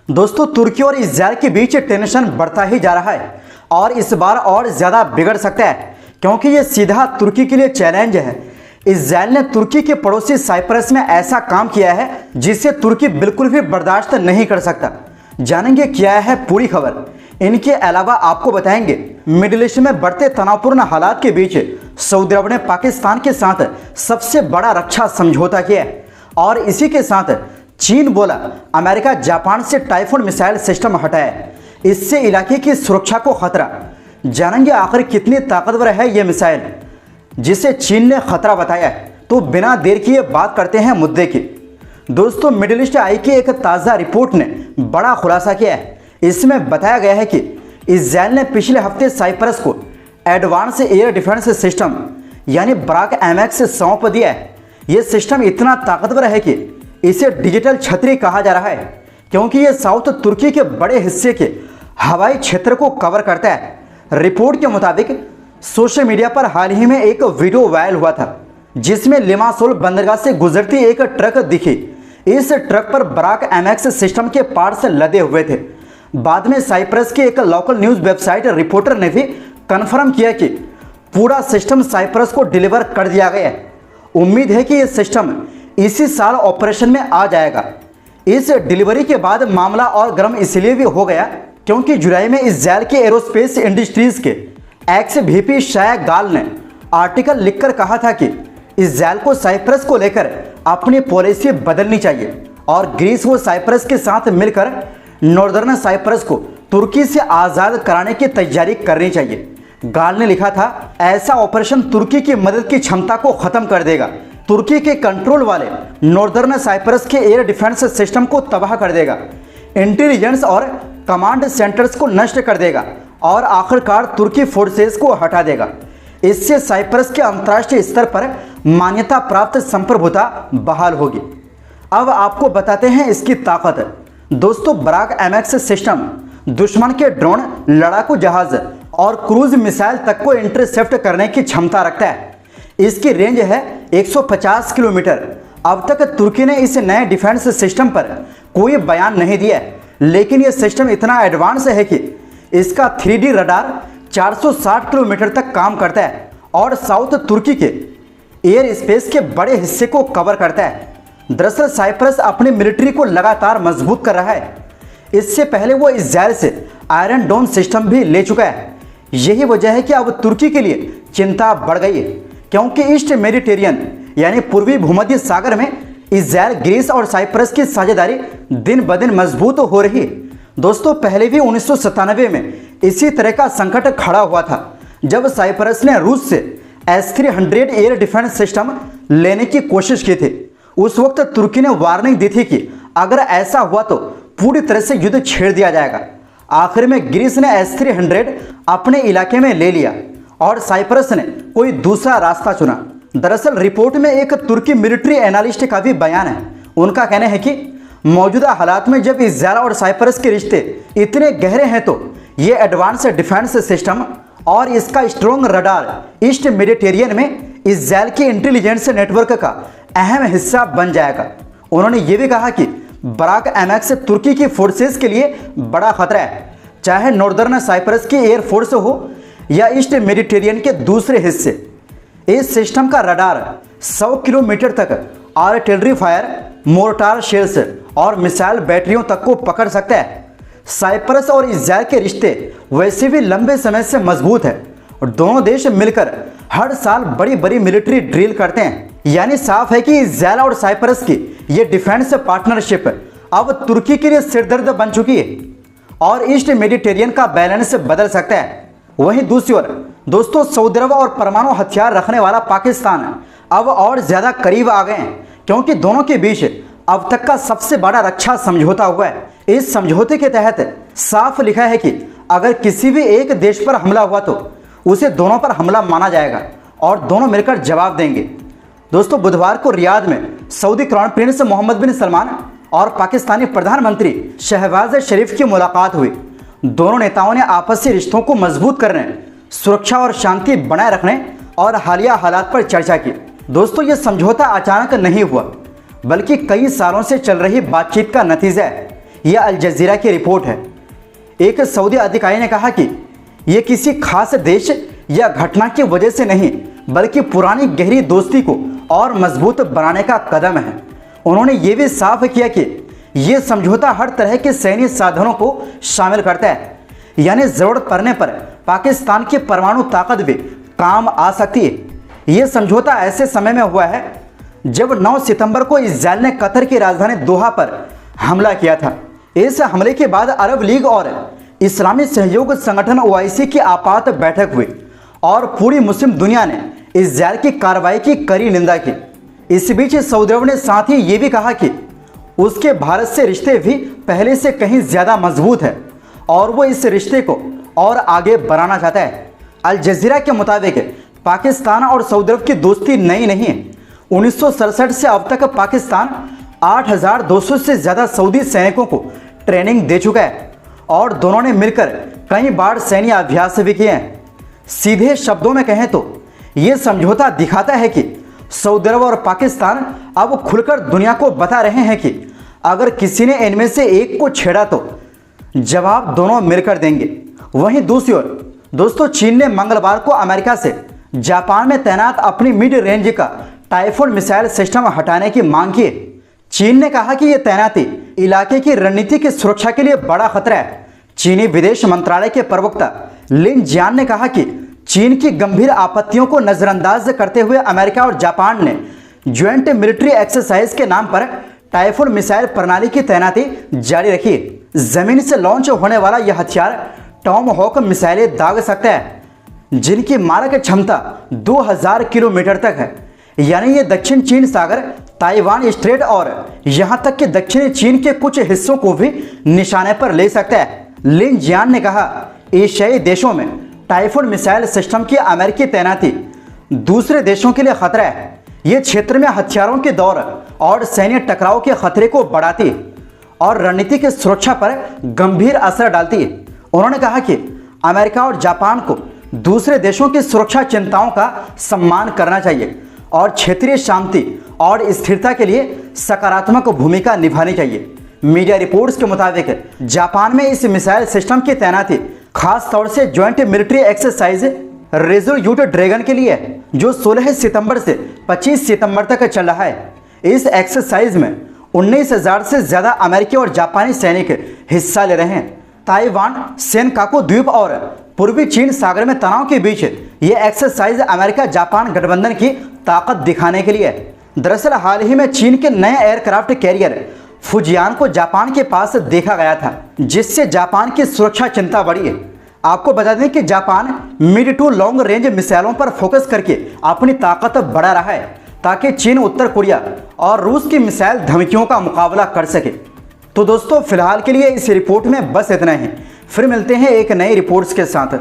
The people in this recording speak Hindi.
दोस्तों, तुर्की और इजरायल के बीच टेंशन बढ़ता ही जा रहा है और इस बार और ज़्यादा बिगड़ सकता है क्योंकि ये सीधा तुर्की के लिए चैलेंज है। इजरायल ने तुर्की के पड़ोसी साइप्रस में ऐसा काम किया है जिसे तुर्की बिल्कुल भी बर्दाश्त नहीं कर सकता। जानेंगे क्या है पूरी खबर। इनके अलावा आपको बताएंगे मिडिल ईस्ट में बढ़ते तनावपूर्ण हालात के बीच सऊदी अरब ने पाकिस्तान के साथ सबसे बड़ा रक्षा समझौता किया है और इसी के साथ चीन बोला अमेरिका जापान से टाइफून मिसाइल सिस्टम हटाए, इससे इलाके की सुरक्षा को खतरा। जानेंगे आखिर कितनी ताकतवर है ये मिसाइल जिसे चीन ने खतरा बताया है। तो बिना देर किए बात करते हैं मुद्दे की। दोस्तों, मिडिल ईस्ट आई की एक ताज़ा रिपोर्ट ने बड़ा खुलासा किया है। इसमें बताया गया है कि इजरायल ने पिछले हफ्ते साइप्रस को एडवांस एयर डिफेंस सिस्टम यानी ब्राक एमएक्स सौंप दिया है। यह सिस्टम इतना ताकतवर है कि इसे डिजिटल छतरी कहा जा रहा है क्योंकि यह साउथ तुर्की के बड़े हिस्से के हवाई क्षेत्र को कवर करता है। रिपोर्ट के मुताबिक सोशल मीडिया पर हाल ही में एक वीडियो वायरल हुआ था जिसमें लिमासोल बंदरगाह से गुजरती एक ट्रक दिखी। इस ट्रक पर ब्राक एमएक्स सिस्टम के पार्ट्स लदे हुए थे। बाद में साइप्रस की एक लोकल न्यूज़ वेबसाइट रिपोर्टर ने भी कन्फर्म किया कि पूरा सिस्टम साइप्रस को डिलीवर कर दिया गया है। उम्मीद है कि यह सिस्टम इसी साल ऑपरेशन में आ जाएगा। इस डिलीवरी के बाद मामला और गर्म इसलिए भी हो गया क्योंकि जुलाई में इजरायल के एरोस्पेस इंडस्ट्रीज के एक्स वीपी शाया गाल ने आर्टिकल लिखकर कहा था कि इजरायल को साइप्रस को लेकर अपनी पॉलिसी बदलनी चाहिए और ग्रीस व साइप्रस के साथ मिलकर नॉर्दर्न साइप्रस को तुर्की से आज़ाद कराने की तैयारी करनी चाहिए। गाल ने लिखा था, ऐसा ऑपरेशन तुर्की की मदद की क्षमता को खत्म कर देगा, तुर्की के कंट्रोल वाले नॉर्दर्न साइप्रस के एयर डिफेंस सिस्टम को तबाह कर देगा, इंटेलिजेंस और कमांड सेंटर्स को नष्ट कर देगा और आखिरकार तुर्की फोर्सेस को हटा देगा। इससे साइप्रस के अंतर्राष्ट्रीय स्तर पर मान्यता प्राप्त संप्रभुता बहाल होगी। अब आपको बताते हैं इसकी ताकत। दोस्तों, ब्राक एमएक्स सिस्टम दुश्मन के ड्रोन, लड़ाकू जहाज और क्रूज मिसाइल तक को इंटरसेप्ट करने की क्षमता रखता है। इसकी रेंज है 150 किलोमीटर। अब तक तुर्की ने इस नए डिफेंस सिस्टम पर कोई बयान नहीं दिया है, लेकिन यह सिस्टम इतना एडवांस है कि इसका 3D रडार 460 किलोमीटर तक काम करता है और साउथ तुर्की के एयर स्पेस के बड़े हिस्से को कवर करता है। दरअसल साइप्रस अपनी मिलिट्री को लगातार मजबूत कर रहा है। इससे पहले वो इजरायल से आयरन डोम सिस्टम भी ले चुका है। यही वजह है कि अब तुर्की के लिए चिंता बढ़ गई है क्योंकि ईस्ट मेडिटेरियन यानी पूर्वी भूमध्य सागर में इजरायल, ग्रीस और साइप्रस की साझेदारी दिन ब दिन मजबूत हो रही है। दोस्तों, पहले भी 1997 में इसी तरह का संकट खड़ा हुआ था जब साइप्रस ने रूस से S-300 एयर डिफेंस सिस्टम लेने की कोशिश की थी। उस वक्त तुर्की ने वार्निंग दी थी कि अगर ऐसा हुआ तो पूरी तरह से युद्ध छेड़ दिया जाएगा। आखिर में ग्रीस ने S-300 अपने इलाके में ले लिया और साइप्रस ने कोई दूसरा रास्ता चुना। दरअसल रिपोर्ट में एक तुर्की मिलिट्री एनालिस्ट का भी बयान है। उनका कहना है कि मौजूदा हालात में जब इजरायल और साइप्रस के रिश्ते इतने गहरे हैं तो ये एडवांस डिफेंस सिस्टम और इसका स्ट्रॉन्ग रडार ईस्ट मेडिटेरियन में इजरायल के इंटेलिजेंस नेटवर्क का अहम हिस्सा बन जाएगा। उन्होंने ये भी कहा कि ब्राक एमएक्स तुर्की की फोर्सेस के लिए बड़ा खतरा है, चाहे नॉर्दर्न साइप्रस की एयरफोर्स हो या ईस्ट मेडिटेरियन के दूसरे हिस्से। इस सिस्टम का रडार 100 किलोमीटर तक आर्टिलरी फायर, मोर्टार शेल्स और मिसाइल बैटरियों तक को पकड़ सकता है। साइप्रस और इजरायल के रिश्ते वैसे भी लंबे समय से मजबूत है और दोनों देश मिलकर हर साल बड़ी बड़ी मिलिट्री ड्रिल करते हैं। यानी साफ है कि इजरायल और साइप्रस की ये डिफेंस पार्टनरशिप अब तुर्की के लिए सिरदर्द बन चुकी है और ईस्ट मेडिटेरियन का बैलेंस बदल सकता है। वहीं दूसरी ओर दोस्तों, सऊदी अरब और परमाणु हथियार रखने वाला पाकिस्तान अब और ज़्यादा करीब आ गए हैं क्योंकि दोनों के बीच अब तक का सबसे बड़ा रक्षा समझौता हुआ है। इस समझौते के तहत साफ लिखा है कि अगर किसी भी एक देश पर हमला हुआ तो उसे दोनों पर हमला माना जाएगा और दोनों मिलकर जवाब देंगे। दोस्तों, बुधवार को रियाद में सऊदी क्राउन प्रिंस मोहम्मद बिन सलमान और पाकिस्तानी प्रधानमंत्री शहबाज शरीफ की मुलाकात हुई। दोनों नेताओं ने आपसी रिश्तों को मजबूत करने, सुरक्षा और शांति बनाए रखने और हालिया हालात पर चर्चा की। दोस्तों, ये समझौता अचानक नहीं हुआ बल्कि कई सालों से चल रही बातचीत का नतीजा है। यह अल जजीरा की रिपोर्ट है। एक सऊदी अधिकारी ने कहा कि यह किसी खास देश या घटना की वजह से नहीं, बल्कि पुरानी गहरी दोस्ती को और मजबूत बनाने का कदम है। उन्होंने ये भी साफ किया कि यह समझौता हर तरह के सैन्य साधनों को शामिल करता है, यानी जरूरत पड़ने पर पाकिस्तान की परमाणु ताकत भी काम आ सकती है। यह समझौता ऐसे समय में हुआ है जब 9 सितंबर को इजरायल ने कतर की राजधानी दोहा पर हमला किया था। इस हमले के बाद अरब लीग और इस्लामी सहयोग संगठन OIC की आपात बैठक हुई और पूरी मुस्लिम दुनिया ने इजरायल की कार्रवाई की कड़ी निंदा की। इस बीच सऊदी अरब ने साथ ही ये भी कहा कि उसके भारत से रिश्ते भी पहले से कहीं ज़्यादा मजबूत है और वो इस रिश्ते को और आगे बढ़ाना चाहता है। अल जजीरा के मुताबिक पाकिस्तान और सऊदी अरब की दोस्ती नई नहीं है। 1967 से अब तक पाकिस्तान 8,200 से ज़्यादा सऊदी सैनिकों को ट्रेनिंग दे चुका है और दोनों ने मिलकर कई बार सैन्य अभ्यास भी किए हैं। सीधे शब्दों में कहें तो ये समझौता दिखाता है कि सऊदी अरब और पाकिस्तान अब खुलकर दुनिया को बता रहे हैं कि अगर किसी ने इनमें से एक को छेड़ा तो जवाब दोनों मिलकर देंगे। वहीं दूसरी ओर दोस्तों, चीन ने मंगलवार को अमेरिका से जापान में तैनात अपनी मिड रेंज का टाइफून मिसाइल सिस्टम हटाने की मांग की। चीन ने कहा कि यह तैनाती इलाके की रणनीति की सुरक्षा के लिए बड़ा खतरा है। चीनी विदेश मंत्रालय के प्रवक्ता लिन जियान ने कहा कि चीन की गंभीर आपत्तियों को नजरअंदाज करते हुए अमेरिका और जापान ने ज्वाइंट मिलिट्री एक्सरसाइज के नाम पर टाइफून मिसाइल प्रणाली की तैनाती जारी रखी है। जमीन से लॉन्च होने वाला यह हथियार टॉम हॉक मिसाइलें दाग सकता है, जिनकी मारक क्षमता 2000 किलोमीटर तक है। यानी ये दक्षिण चीन सागर, ताइवान स्ट्रेट और यहां तक कि दक्षिणी चीन के कुछ हिस्सों को भी निशाने पर ले सकता है। लिन जियान ने कहा, एशियाई देशों में टाइफून मिसाइल सिस्टम की अमेरिकी तैनाती दूसरे देशों के लिए खतरा है। ये क्षेत्र में हथियारों के दौर और सैन्य टकराव के खतरे को बढ़ाती और रणनीति की सुरक्षा पर गंभीर असर डालती है। उन्होंने कहा कि अमेरिका और जापान को दूसरे देशों की सुरक्षा चिंताओं का सम्मान करना चाहिए और क्षेत्रीय शांति और स्थिरता के लिए सकारात्मक भूमिका निभानी चाहिए। मीडिया रिपोर्ट्स के मुताबिक जापान में इस मिसाइल सिस्टम की तैनाती खास तौर से joint military exercise resolute dragon के लिए है, जो 16 सितंबर से 25 सितंबर तक चल रहा है। इस एक्सरसाइज में 19,000 से ज़्यादा अमेरिकी और जापानी सैनिक हिस्सा ले रहे हैं। ताइवान, सेनकाकू द्वीप और पूर्वी चीन सागर में तनाव के बीच ये एक्सरसाइज अमेरिका जापान गठबंधन की ताकत दिखाने के लिए है। दरअसल हाल ही में चीन के नए एयरक्राफ्ट कैरियर फुजियान को जापान के पास देखा गया था, जिससे जापान की सुरक्षा चिंता बढ़ी है। आपको बता दें कि Japan mid to long range मिसाइलों पर फोकस करके अपनी ताकत बढ़ा रहा है, ताकि चीन, उत्तर कोरिया और रूस की मिसाइल धमकियों का मुकाबला कर सके। तो दोस्तों, फिलहाल के लिए इस रिपोर्ट में बस इतना ही। फिर मिलते हैं एक नई रिपोर्ट्स के साथ।